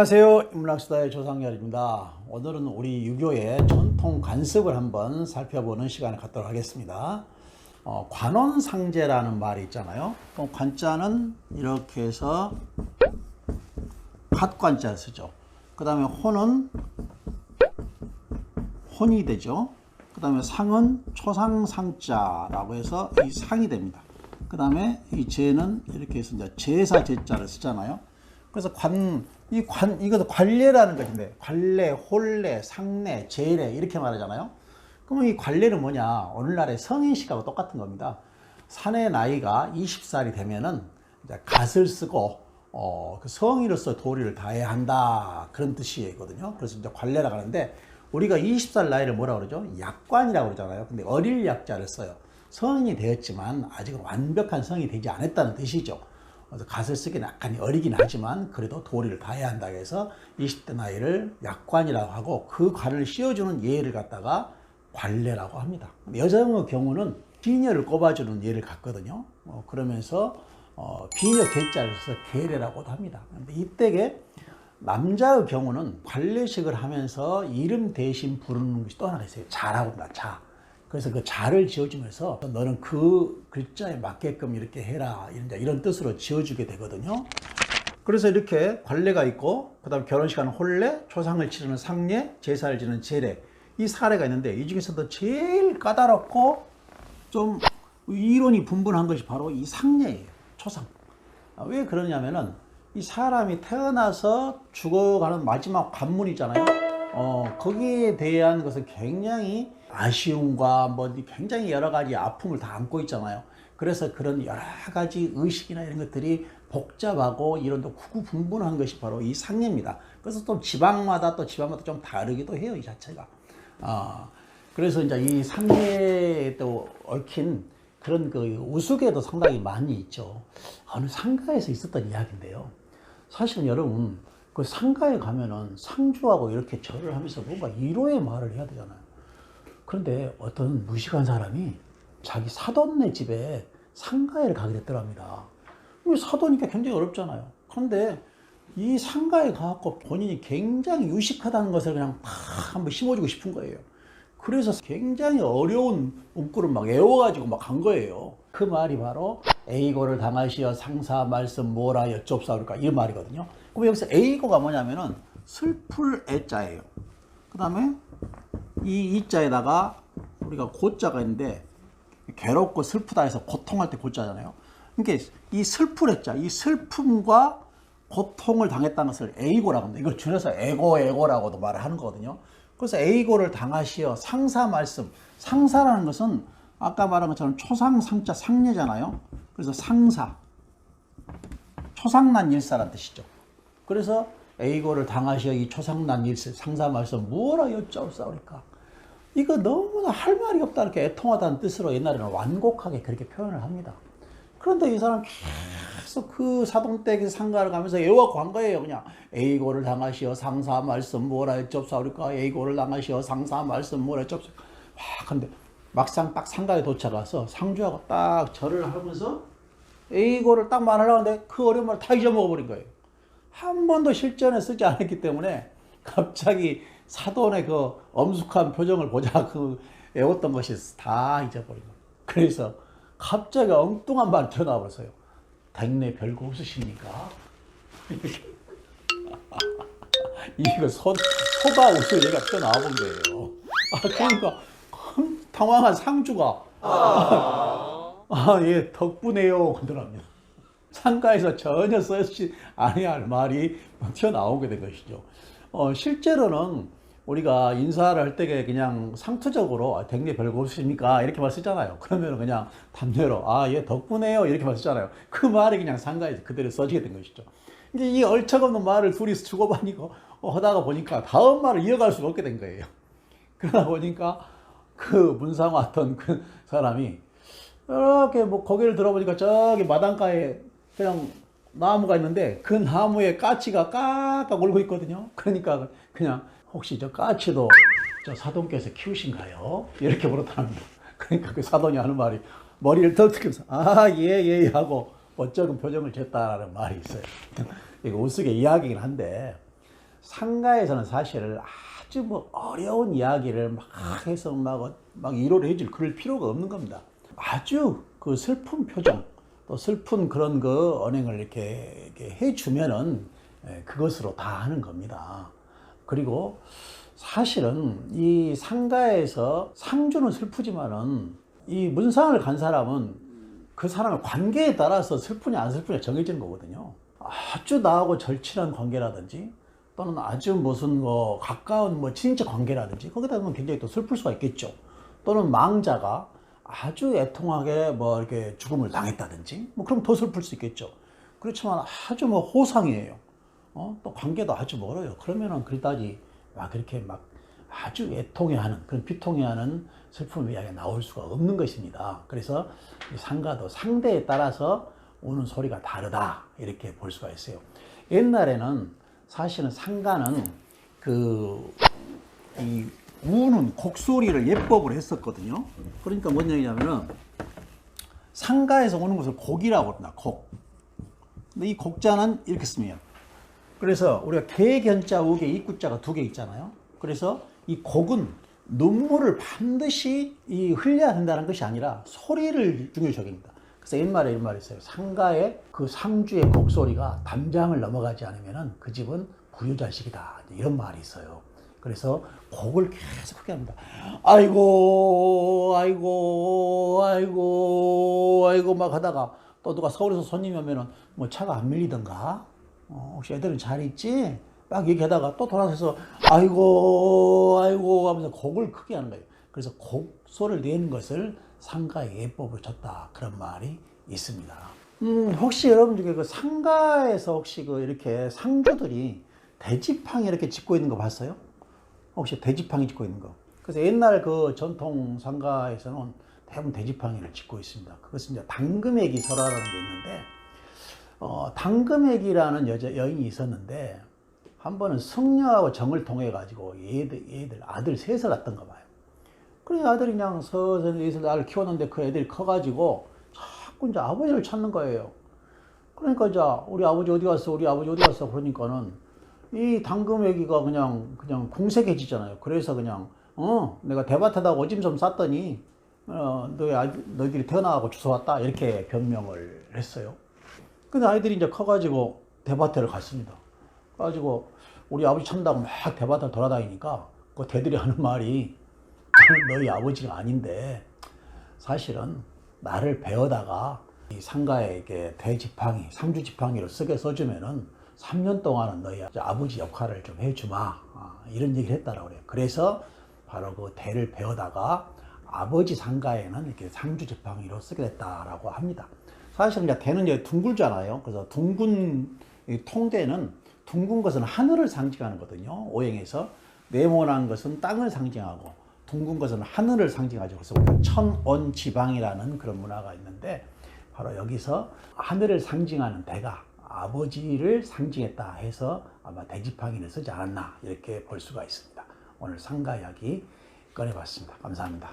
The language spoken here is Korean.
안녕하세요. 인문학수다의 조상열입니다. 오늘은 우리 유교의 전통 관습을 한번 살펴보는 시간을 갖도록 하겠습니다. 관원상제라는 말이 있잖아요. 관자는 이렇게 해서 갓관자를 쓰죠. 그 다음에 혼은 혼이 되죠. 그 다음에 상은 초상상자라고 해서 이 상이 됩니다. 그 다음에 이 제는 이렇게 해서 이제 제사 제자를 쓰잖아요. 그래서 이것도 관례라는 것인데, 관례, 혼례, 상례, 제례 이렇게 말하잖아요. 그러면 이 관례는 뭐냐? 오늘날의 성인식하고 똑같은 겁니다. 산의 나이가 20살이 되면은 이제 갓을 쓰고 그 성인으로서 도리를 다해야 한다, 그런 뜻이거든요. 그래서 이제 관례라고 하는데, 우리가 20살 나이를 뭐라고 그러죠? 약관이라고 그러잖아요. 근데 어릴 약자를 써요. 성인이 되었지만 아직은 완벽한 성이 되지 않았다는 뜻이죠. 그래서 갓을 쓰기는 약간 어리긴 하지만 그래도 도리를 다해야 한다 해서 20대 나이를 약관이라고 하고, 그 관을 씌워주는 예를 갖다가 관례라고 합니다. 여성의 경우는 비녀를 꼽아주는 예를 갖거든요. 그러면서 비녀 계자를 써서 계례라고도 합니다. 근데 이때에 남자의 경우는 관례식을 하면서 이름 대신 부르는 것이 또 하나 있어요. 자라고 합니다. 자. 그래서 그 자를 지어주면서 너는 그 글자에 맞게끔 이렇게 해라, 이런 뜻으로 지어주게 되거든요. 그래서 이렇게 관례가 있고, 그 다음에 결혼식 하는 혼례, 초상을 치르는 상례, 제사를 지는 제례, 이 사례가 있는데, 이 중에서도 제일 까다롭고 좀 이론이 분분한 것이 바로 이 상례예요. 초상. 왜 그러냐면은 이 사람이 태어나서 죽어가는 마지막 관문이잖아요. 거기에 대한 것은 굉장히 아쉬움과 굉장히 여러 가지 아픔을 다 안고 있잖아요. 그래서 그런 여러 가지 의식이나 이런 것들이 복잡하고 이런도 구구분분한 것이 바로 이 상례입니다. 그래서 또 지방마다 좀 다르기도 해요, 이 자체가. 그래서 이제 이 상례에 또 얽힌 그런 그 우스개도 상당히 많이 있죠. 어느 상가에서 있었던 이야기인데요. 사실은 여러분, 그 상가에 가면은 상주하고 이렇게 절을 하면서 뭔가 위로의 말을 해야 되잖아요. 그런데 어떤 무식한 사람이 자기 사돈네 집에 상가에를 가게 됐더랍니다. 사도니까 굉장히 어렵잖아요. 그런데 이 상가에 가서 본인이 굉장히 유식하다는 것을 그냥 팍 한번 심어주고 싶은 거예요. 그래서 굉장히 어려운 문구를 막 외워가지고 막 간 거예요. 그 말이 바로 에이고를 당하시어 상사 말씀 뭐라 여쫒사올까, 이 말이거든요. 그럼 여기서 에이고가 뭐냐면은 슬플 애자예요. 그 다음에 이 이자에다가 우리가 고자가 있는데, 괴롭고 슬프다 해서 고통할 때 고자잖아요. 그러니까 이 슬플 애자, 이 슬픔과 고통을 당했다는 것을 에이고라고 합니다. 이걸 줄여서 에고라고도 말을 하는 거거든요. 그래서 에이고를 당하시어 상사 말씀, 상사라는 것은 아까 말한 것처럼 초상상자 상례잖아요. 그래서 상사, 초상난 일사란 뜻이죠. 그래서 에이고를 당하시어 이 초상난 일사, 상사 말씀 뭐라 여쫒사오리까, 이거 너무나 할 말이 없다, 이렇게 애통하다는 뜻으로 옛날에는 완곡하게 그렇게 표현을 합니다. 그런데 이 사람 계속 그 사돈댁에서 상가를 가면서 외워갖고 간 거예요. 그냥 에이고를 당하시어 상사 말씀 뭐라 여쫒사오리까, 에이고를 당하시어 상사 말씀 뭐라 여쫒사오리까. 근데 막상 딱 상가에 도착해서 상주하고 딱 절을 하면서 에이고를 딱 말하려고 하는데 그 어려운 말을 다 잊어먹어버린 거예요. 한 번도 실전에 쓰지 않았기 때문에 갑자기 사돈의 그 엄숙한 표정을 보자 그 외웠던 것이 다 잊어버린 거예요. 그래서 갑자기 엉뚱한 말이 튀어나와 버렸어요. 댁내 별거 없으십니까? 이거 소바 웃을 얘기가 튀어나와 본 거예요. 그러니까 당황한 상주가 예, 덕분에요 그러더랍니다. 상가에서 전혀 쓰지 않아야 할 말이 튀어나오게 된 것이죠. 실제로는 우리가 인사를 할 때 그냥 상투적으로 댁내 별거 없으십니까? 이렇게만 쓰잖아요. 그러면 그냥 담내로 예, 덕분에요 이렇게만 쓰잖아요. 그 말이 그냥 상가에서 그대로 써지게 된 것이죠. 이제 이 얼척없는 말을 둘이 주고받고 하다가 보니까 다음 말을 이어갈 수가 없게 된 거예요. 그러다 보니까 그 문상 왔던 그 사람이 이렇게 고개를 들어보니까 저기 마당가에 그냥 나무가 있는데 그 나무에 까치가 깍깍 울고 있거든요. 그러니까 그냥 혹시 저 까치도 저 사돈께서 키우신가요? 이렇게 물었답니다. 그러니까 그 사돈이 하는 말이 머리를 터뜨리면서 예 하고 어쩌은 표정을 짓다라는 말이 있어요. 이거 우스개 이야기긴 한데, 상가에서는 사실 아주 뭐 어려운 이야기를 막 해서 막 위로를 해줄 그럴 필요가 없는 겁니다. 아주 그 슬픈 표정 또 슬픈 그런 그 언행을 이렇게 해주면은 그것으로 다 하는 겁니다. 그리고 사실은 이 상가에서 상주는 슬프지만은 이 문상을 간 사람은 그 사람의 관계에 따라서 슬프냐 안 슬프냐 정해지는 거거든요. 아주 나하고 절친한 관계라든지 또는 아주 무슨 뭐 가까운 뭐 친인척 관계라든지 거기다 보면 굉장히 또 슬플 수가 있겠죠. 또는 망자가 아주 애통하게 뭐 이렇게 죽음을 당했다든지 뭐 그럼 더 슬플 수 있겠죠. 그렇지만 아주 뭐 호상이에요. 또 관계도 아주 멀어요. 그러면은 그다지 막 그렇게 막 아주 애통해하는 그런 비통해하는 슬픔 이야기가 나올 수가 없는 것입니다. 그래서 이 상가도 상대에 따라서 우는 소리가 다르다 이렇게 볼 수가 있어요. 옛날에는 사실은 상가는 이 우는 곡소리를 예법을 했었거든요. 그러니까 뭔 얘기냐면은 상가에서 오는 것을 곡이라고 합니다. 곡. 근데 이 곡자는 이렇게 씁니다. 그래서 우리가 개견자, 우개, 입구자가 두 개 있잖아요. 그래서 이 곡은 눈물을 반드시 흘려야 된다는 것이 아니라 소리를 중요시 여깁니다. 그래서 옛말에 이런 말이 있어요. 상가의 그 상주의 곡소리가 담장을 넘어가지 않으면 그 집은 부유자식이다. 이런 말이 있어요. 그래서 곡을 계속 하게 합니다. 아이고, 아이고, 아이고, 아이고, 막 하다가 또 누가 서울에서 손님이 오면은 뭐 차가 안 밀리던가? 혹시 애들은 잘 있지? 막 얘기하다가 또 돌아서서 아이고, 아이고 하면서 곡을 크게 하는 거예요. 그래서 곡소를 내는 것을 상가의 예법을 줬다. 그런 말이 있습니다. 혹시 여러분 중에 그 상가에서 혹시 그 이렇게 상주들이 대지팡이 이렇게 짓고 있는 거 봤어요? 혹시 대지팡이 짓고 있는 거? 그래서 옛날 그 전통 상가에서는 대부분 대지팡이를 짓고 있습니다. 그것은 이제 당금액이 설화라는 게 있는데, 당금액이라는 여인이 있었는데, 한 번은 승려하고 정을 통해 가지고 얘들 아들 셋을 낳던가 봐요. 그래 아들이 그냥 서서히 애를 키웠는데 그 애들이 커가지고 자꾸 이제 아버지를 찾는 거예요. 그러니까 이제 우리 아버지 어디 갔어? 우리 아버지 어디 갔어? 그러니까는 이 당금애기가 그냥 궁색해지잖아요. 그래서 그냥 내가 대밭에다가 오줌 좀 쌌더니 너희들이 태어나고 주워왔다 이렇게 변명을 했어요. 근데 아이들이 이제 커가지고 대밭에를 갔습니다. 가지고 우리 아버지 찾는다고 막 대밭을 돌아다니니까 그 대들이 하는 말이 너희 아버지가 아닌데 사실은 나를 배워다가 이 상가에 이렇게 대지팡이, 상주지팡이를 쓰게 써주면은 3년 동안은 너희 아버지 역할을 좀 해주마. 이런 얘기를 했다라고 그래요. 그래서 바로 그 대를 배워다가 아버지 상가에는 이렇게 상주지팡이로 쓰게 됐다라고 합니다. 사실은 이제 대는 이제 둥글잖아요. 그래서 둥근 통대는 둥근 것은 하늘을 상징하는 거거든요. 오행에서 네모난 것은 땅을 상징하고 둥근 것은 하늘을 상징하죠. 그래서 우리가 천온지방이라는 그런 문화가 있는데 바로 여기서 하늘을 상징하는 대가 아버지를 상징했다 해서 아마 대지팡이를 쓰지 않았나 이렇게 볼 수가 있습니다. 오늘 상가 이야기 꺼내봤습니다. 감사합니다.